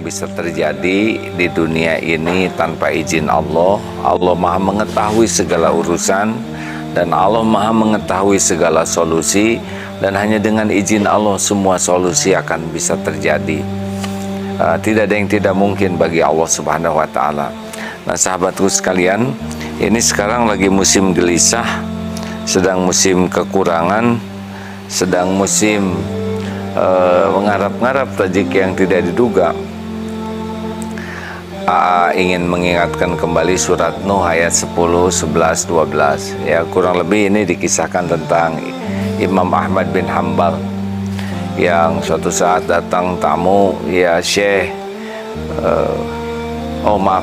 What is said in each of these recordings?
bisa terjadi di dunia ini tanpa izin Allah. Allah Maha mengetahui segala urusan dan Allah Maha mengetahui segala solusi, dan hanya dengan izin Allah semua solusi akan bisa terjadi. Tidak ada yang tidak mungkin bagi Allah Subhanahu wa Ta'ala. Nah, sahabatku sekalian, ini sekarang lagi musim gelisah, sedang musim kekurangan, sedang musim mengharap-harap rezeki yang tidak diduga. Ingin mengingatkan kembali surat Nuh ayat 10, 11, 12. Ya, kurang lebih ini dikisahkan tentang Imam Ahmad bin Hanbal yang suatu saat datang tamu, ya Syekh,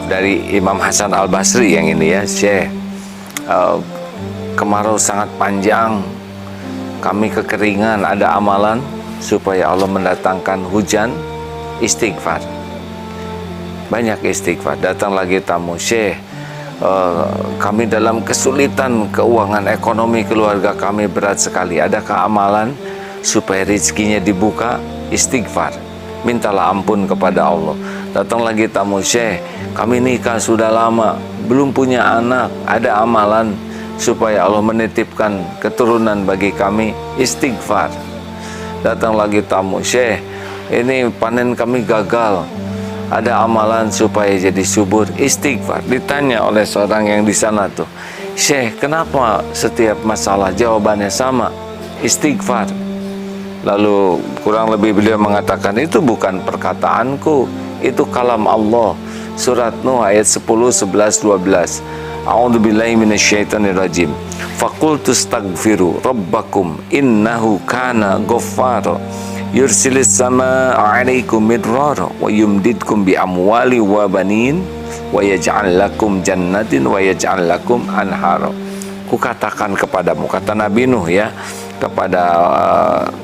dari Imam Hasan Al-Basri yang ini, ya Syekh, kemarau sangat panjang, kami kekeringan, ada amalan supaya Allah mendatangkan hujan? Istighfar, banyak istighfar. Datang lagi tamu, Syekh, kami dalam kesulitan keuangan ekonomi, keluarga kami berat sekali, adakah amalan supaya rezekinya dibuka? Istighfar, mintalah ampun kepada Allah. Datang lagi tamu, Syekh, kami nikah sudah lama, belum punya anak, ada amalan supaya Allah menitipkan keturunan bagi kami? Istighfar. Datang lagi tamu, Syekh, ini panen kami gagal, ada amalan supaya jadi subur? Istighfar. Ditanya oleh seorang yang di sana tuh, Syekh, kenapa setiap masalah jawabannya sama? Istighfar. Lalu kurang lebih beliau mengatakan, itu bukan perkataanku, itu kalam Allah. Surat Nuh ayat 10, 11, 12. A'udzubillahi minasyaitonirrajim. Faqultu astaghfiru rabbakum innahu kana ghaffara yursilis samaa 'alaikum midrara wa yumdidkum bi amwali wa banin wa yaj'al lakum jannatin wa yaj'al lakum anhara. Kukatakan kepadamu, kata Nabi Nuh, ya,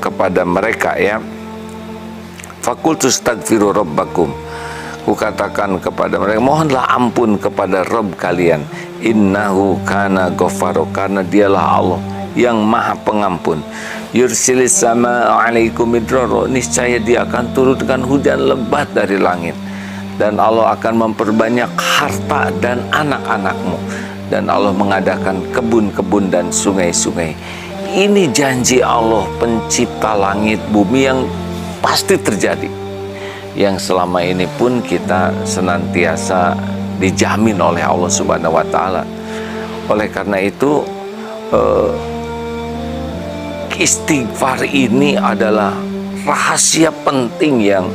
kepada mereka, ya, faqultu astaghfiru rabbakum, kukatakan kepada mereka, mohonlah ampun kepada Rabb kalian, innahu kana ghaffara, karena dialah Allah yang maha pengampun, yursilis sama 'alaikum midrara, niscaya dia akan turunkan hujan lebat dari langit, dan Allah akan memperbanyak harta dan anak-anakmu, dan Allah mengadakan kebun-kebun dan sungai-sungai. Ini janji Allah pencipta langit bumi yang pasti terjadi, yang selama ini pun kita senantiasa dijamin oleh Allah Subhanahu wa Ta'ala. Oleh karena itu, istighfar ini adalah rahasia penting yang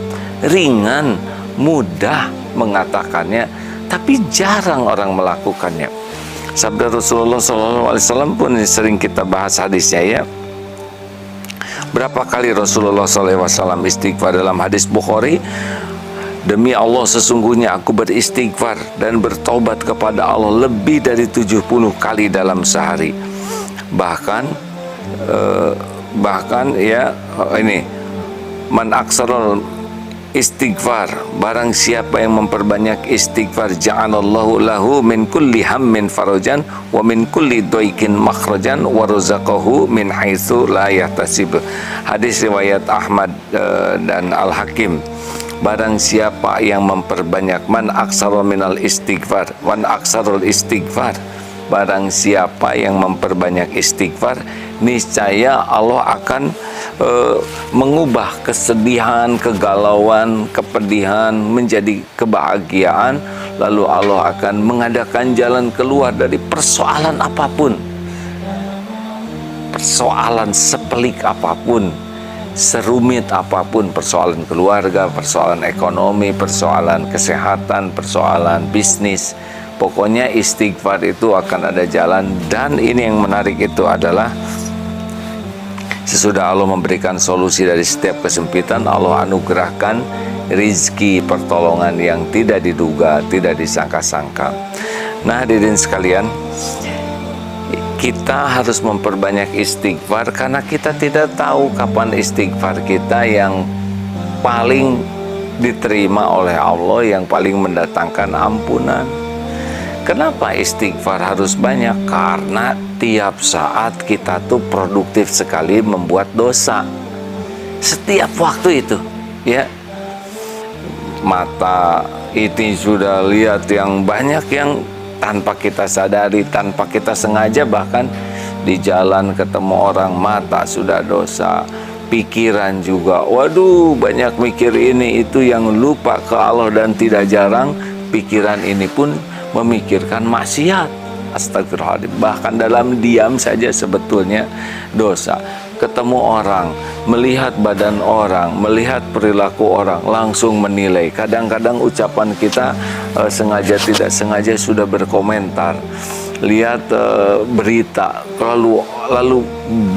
ringan, mudah mengatakannya, tapi jarang orang melakukannya. Sabda Rasulullah SAW pun sering kita bahas hadisnya, ya. Berapa kali Rasulullah SAW istighfar? Dalam hadis Bukhari, demi Allah sesungguhnya aku beristighfar dan bertobat kepada Allah lebih dari 70 kali dalam sehari. Bahkan ya, ini, man aksarul istighfar, barang siapa yang memperbanyak istighfar, ja'alallahu lahu min kulli hammin farajan wa min kulli doikin makhrajan wa razaqahu min haitsu la yahtasib. Hadis riwayat Ahmad dan Al-Hakim. Barang siapa yang memperbanyak, man aksarul minal istighfar, man aksarul istighfar, barang siapa yang memperbanyak istighfar, niscaya Allah akan mengubah kesedihan, kegalauan, kepedihan menjadi kebahagiaan. Lalu Allah akan mengadakan jalan keluar dari persoalan apapun, persoalan sepelik apapun, serumit apapun, persoalan keluarga, persoalan ekonomi, persoalan kesehatan, persoalan bisnis. Pokoknya istighfar itu akan ada jalan. Dan ini yang menarik itu adalah, sesudah Allah memberikan solusi dari setiap kesempitan, Allah anugerahkan rizki, pertolongan yang tidak diduga, tidak disangka-sangka. Nah, hadirin sekalian, kita harus memperbanyak istighfar karena kita tidak tahu kapan istighfar kita yang paling diterima oleh Allah, yang paling mendatangkan ampunan. Kenapa istighfar harus banyak? Karena tiap saat kita tuh produktif sekali membuat dosa. Setiap waktu itu, ya. mata ini sudah lihat yang banyak yang tanpa kita sadari, tanpa kita sengaja, bahkan di jalan ketemu orang, mata sudah dosa, pikiran juga, waduh banyak mikir ini itu yang lupa ke Allah, dan tidak jarang pikiran ini pun memikirkan maksiat. Astagfirullahaladzim, bahkan dalam diam saja sebetulnya dosa. Ketemu orang, melihat badan orang, melihat perilaku orang, langsung menilai. Kadang-kadang ucapan kita sengaja tidak sengaja sudah berkomentar. Lihat berita, lalu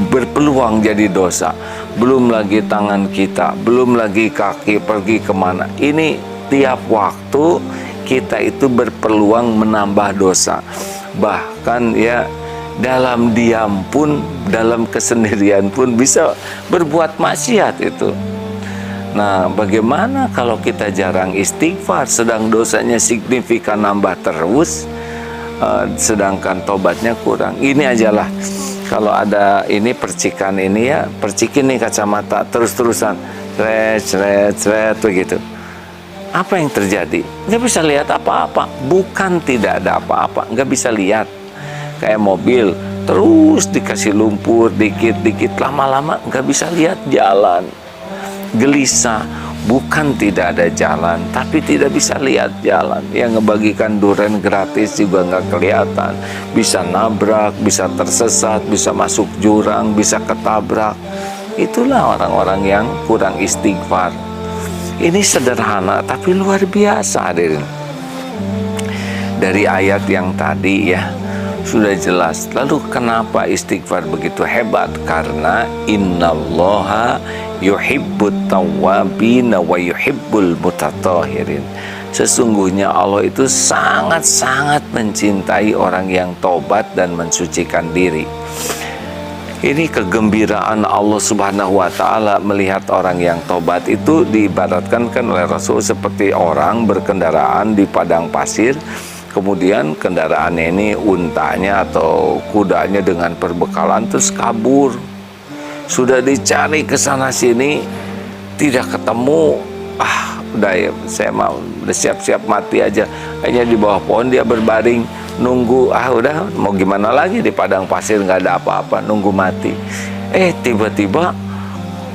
berpeluang jadi dosa. Belum lagi tangan kita, belum lagi kaki pergi kemana. Ini tiap waktu kita itu berpeluang menambah dosa. Bahkan ya dalam diam pun, dalam kesendirian pun bisa berbuat maksiat itu. Nah, bagaimana kalau kita jarang istighfar, sedang dosanya signifikan nambah terus, sedangkan tobatnya kurang. Ini ajalah, kalau ada ini percikan ini ya, percikin nih kacamata terus-terusan, cret begitu. Apa yang terjadi? Nggak bisa lihat apa-apa. Bukan tidak ada apa-apa, nggak bisa lihat. Kayak mobil, terus dikasih lumpur dikit-dikit, lama-lama nggak bisa lihat jalan. Gelisah, bukan tidak ada jalan, tapi tidak bisa lihat jalan. Yang ngebagikan durian gratis juga nggak kelihatan. Bisa nabrak, bisa tersesat, bisa masuk jurang, bisa ketabrak. Itulah orang-orang yang kurang istighfar. Ini sederhana tapi luar biasa, hadirin. Dari ayat yang tadi ya sudah jelas. Lalu kenapa istighfar begitu hebat? Karena innallaha yuhibbut tawwabin wa yuhibbul mutatahhirin. Sesungguhnya Allah itu sangat-sangat mencintai orang yang tobat dan mensucikan diri. Ini kegembiraan Allah Subhanahu wa Ta'ala melihat orang yang tobat itu diibaratkan kan oleh Rasul seperti orang berkendaraan di padang pasir, kemudian kendaraannya ini untanya atau kudanya dengan perbekalan terus kabur. Sudah dicari ke sana sini tidak ketemu. Udah ya, saya mau udah siap-siap mati aja. Hanya di bawah pohon dia berbaring nunggu. Udah mau gimana lagi, di padang pasir nggak ada apa-apa, nunggu mati. Tiba-tiba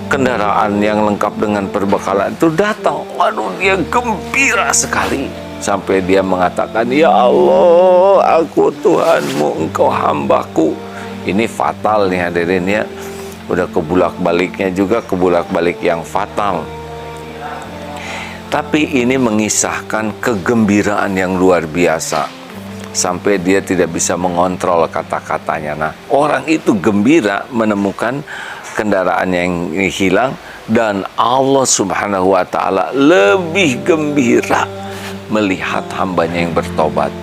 kendaraan yang lengkap dengan perbekalan itu datang. Waduh, dia gembira sekali sampai dia mengatakan, ya Allah, aku Tuhanmu, engkau hambaku. Ini fatal nih hadirin ya. Udah kebulak-baliknya juga, kebulak-balik yang fatal. Tapi ini mengisahkan kegembiraan yang luar biasa sampai dia tidak bisa mengontrol kata-katanya. Nah, orang itu gembira menemukan kendaraan yang hilang, dan Allah Subhanahu wa Ta'ala lebih gembira melihat hambanya yang bertobat.